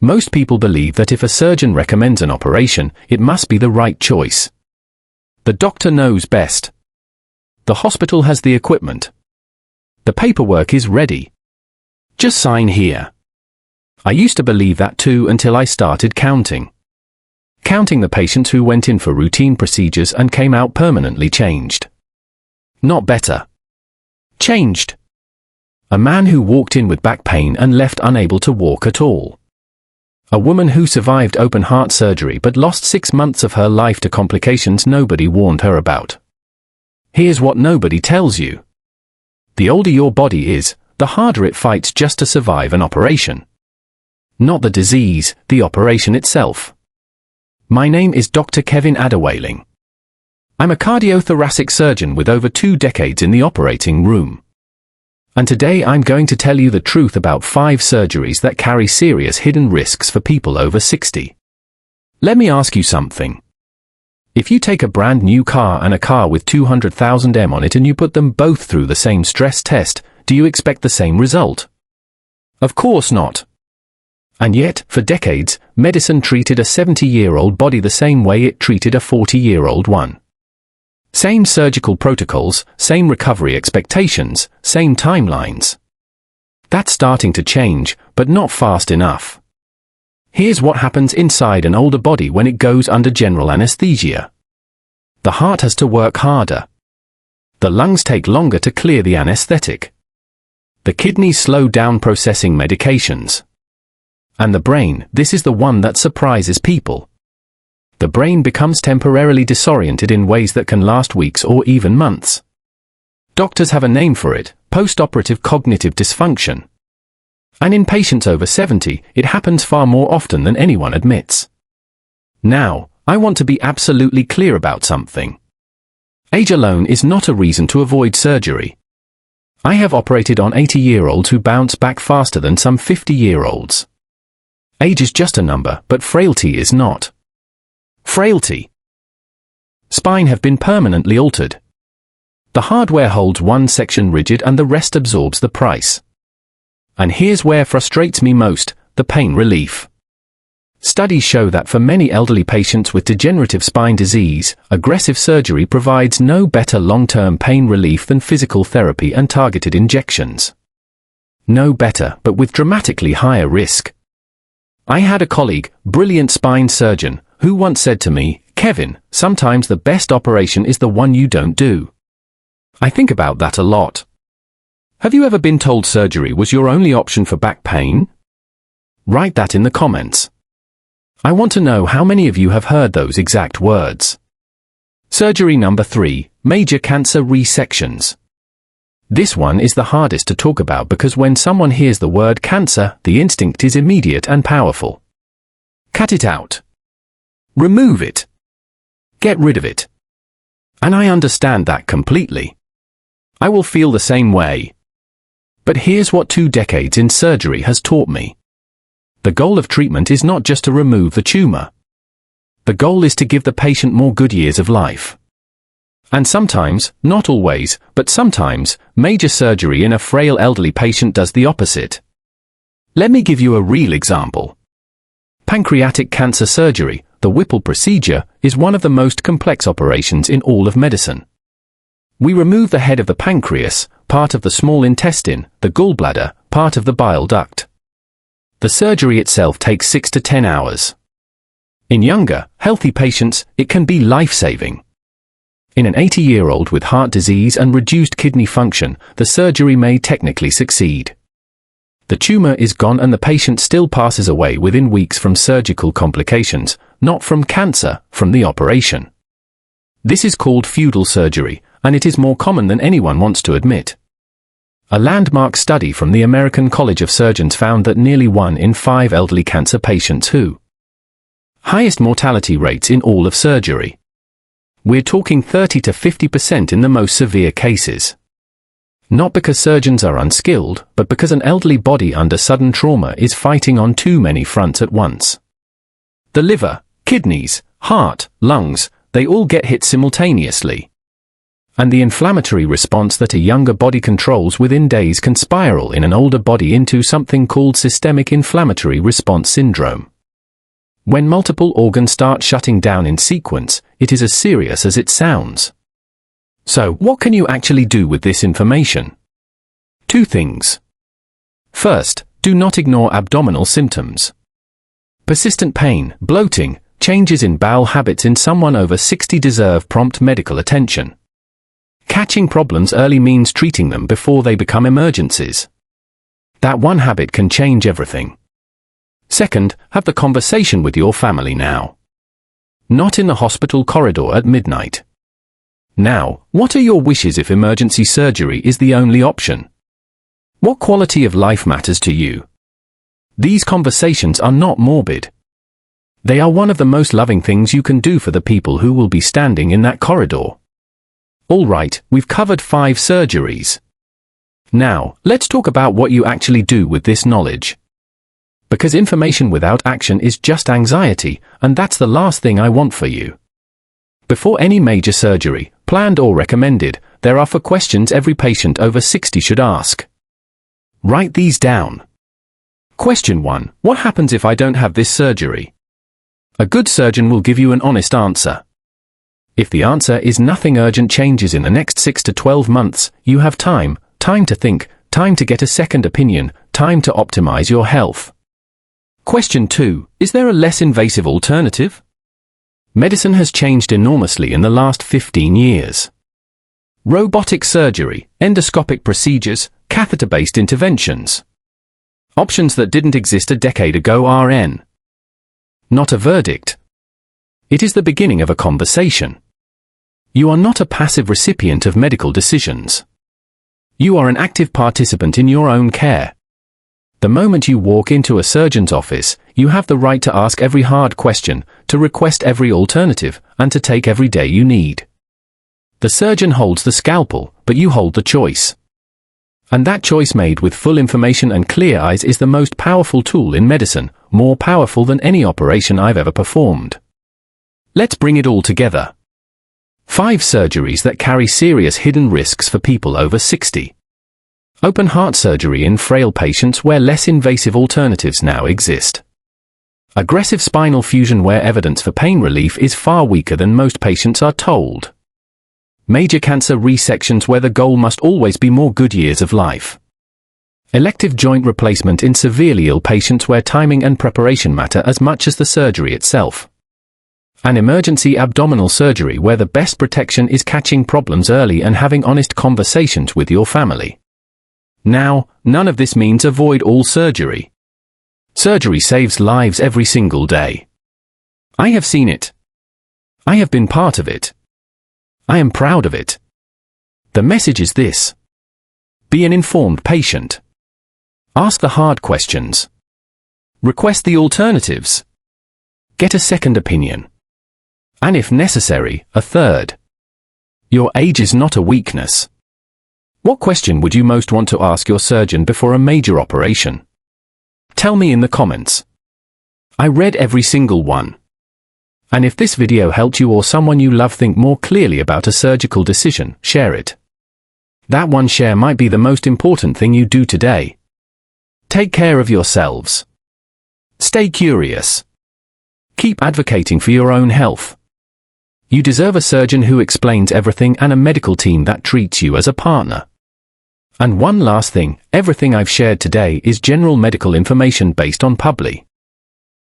Most people believe that if a surgeon recommends an operation, it must be the right choice. The doctor knows best. The hospital has the equipment. The paperwork is ready. Just sign here. I used to believe that too until I started counting. Counting the patients who went in for routine procedures and came out permanently changed. Not better. Changed. A man who walked in with back pain and left unable to walk at all. A woman who survived open heart surgery but lost 6 months of her life to complications nobody warned her about. Here's what nobody tells you. The older your body is, the harder it fights just to survive an operation. Not the disease, the operation itself. My name is Dr. Kevin Adderweiling. I'm a cardiothoracic surgeon with over 2 decades in the operating room. And today I'm going to tell you the truth about 5 surgeries that carry serious hidden risks for people over 60. Let me ask you something. If you take a brand new car and a car with 200,000 m on it and you put them both through the same stress test, do you expect the same result? Of course not. And yet, for decades, medicine treated a 70-year-old body the same way it treated a 40-year-old one. Same surgical protocols, same recovery expectations, same timelines. That's starting to change, but not fast enough. Here's what happens inside an older body when it goes under general anesthesia. The heart has to work harder. The lungs take longer to clear the anesthetic. The kidneys slow down processing medications. And the brain, this is the one that surprises people. The brain becomes temporarily disoriented in ways that can last weeks or even months. Doctors have a name for it, postoperative cognitive dysfunction. And in patients over 70, it happens far more often than anyone admits. Now, I want to be absolutely clear about something. Age alone is not a reason to avoid surgery. I have operated on 80-year-olds who bounce back faster than some 50-year-olds. Age is just a number, but frailty is not. Frailty. Spine have been permanently altered. The hardware holds one section rigid and the rest absorbs the price. And here's where frustrates me most, the pain relief. Studies show that for many elderly patients with degenerative spine disease, aggressive surgery provides no better long-term pain relief than physical therapy and targeted injections. No better, but with dramatically higher risk. I had a colleague, brilliant spine surgeon, who once said to me, "Kevin, sometimes the best operation is the one you don't do." I think about that a lot. Have you ever been told surgery was your only option for back pain? Write that in the comments. I want to know how many of you have heard those exact words. Surgery number 3, major cancer resections. This one is the hardest to talk about because when someone hears the word cancer, the instinct is immediate and powerful. Cut it out. Remove it. Get rid of it. And I understand that completely. I will feel the same way. But here's what 2 decades in surgery has taught me. The goal of treatment is not just to remove the tumor. The goal is to give the patient more good years of life. And sometimes, not always, but sometimes, major surgery in a frail elderly patient does the opposite. Let me give you a real example. Pancreatic cancer surgery, the Whipple procedure, is one of the most complex operations in all of medicine. We remove the head of the pancreas, part of the small intestine, the gallbladder, part of the bile duct. The surgery itself takes 6 to 10 hours. In younger, healthy patients, it can be life-saving. In an 80-year-old with heart disease and reduced kidney function, the surgery may technically succeed. The tumor is gone and the patient still passes away within weeks from surgical complications, not from cancer, from the operation. This is called feudal surgery, and it is more common than anyone wants to admit. A landmark study from the American College of Surgeons found that nearly 1 in 5 elderly cancer patients who highest mortality rates in all of surgery. We're talking 30 to 50% in the most severe cases. Not because surgeons are unskilled, but because an elderly body under sudden trauma is fighting on too many fronts at once. The liver, kidneys, heart, lungs, they all get hit simultaneously. And the inflammatory response that a younger body controls within days can spiral in an older body into something called systemic inflammatory response syndrome. When multiple organs start shutting down in sequence, it is as serious as it sounds. So, what can you actually do with this information? 2 things. First, do not ignore abdominal symptoms. Persistent pain, bloating, changes in bowel habits in someone over 60 deserve prompt medical attention. Catching problems early means treating them before they become emergencies. That one habit can change everything. Second, have the conversation with your family now. Not in the hospital corridor at midnight. Now, what are your wishes if emergency surgery is the only option? What quality of life matters to you? These conversations are not morbid. They are one of the most loving things you can do for the people who will be standing in that corridor. All right, we've covered 5 surgeries. Now, let's talk about what you actually do with this knowledge. Because information without action is just anxiety, and that's the last thing I want for you. Before any major surgery, planned or recommended, there are 4 questions every patient over 60 should ask. Write these down. Question 1. What happens if I don't have this surgery? A good surgeon will give you an honest answer. If the answer is nothing urgent changes in the next 6 to 12 months, you have time to think, time to get a second opinion, time to optimize your health. Question 2. Is there a less invasive alternative? Medicine has changed enormously in the last 15 years. Robotic surgery, endoscopic procedures, catheter-based interventions. Options that didn't exist a decade ago are not a verdict. It is the beginning of a conversation. You are not a passive recipient of medical decisions. You are an active participant in your own care. The moment you walk into a surgeon's office, you have the right to ask every hard question, to request every alternative, and to take every day you need. The surgeon holds the scalpel, but you hold the choice. And that choice made with full information and clear eyes is the most powerful tool in medicine, more powerful than any operation I've ever performed. Let's bring it all together. 5 surgeries that carry serious hidden risks for people over 60. Open heart surgery in frail patients where less invasive alternatives now exist. Aggressive spinal fusion where evidence for pain relief is far weaker than most patients are told. Major cancer resections where the goal must always be more good years of life. Elective joint replacement in severely ill patients where timing and preparation matter as much as the surgery itself. An emergency abdominal surgery where the best protection is catching problems early and having honest conversations with your family. Now, none of this means avoid all surgery. Surgery saves lives every single day. I have seen it. I have been part of it. I am proud of it. The message is this. Be an informed patient. Ask the hard questions. Request the alternatives. Get a second opinion. And if necessary, a third. Your age is not a weakness. What question would you most want to ask your surgeon before a major operation? Tell me in the comments. I read every single one. And if this video helped you or someone you love think more clearly about a surgical decision, share it. That one share might be the most important thing you do today. Take care of yourselves. Stay curious. Keep advocating for your own health. You deserve a surgeon who explains everything and a medical team that treats you as a partner. And one last thing, everything I've shared today is general medical information based on publi.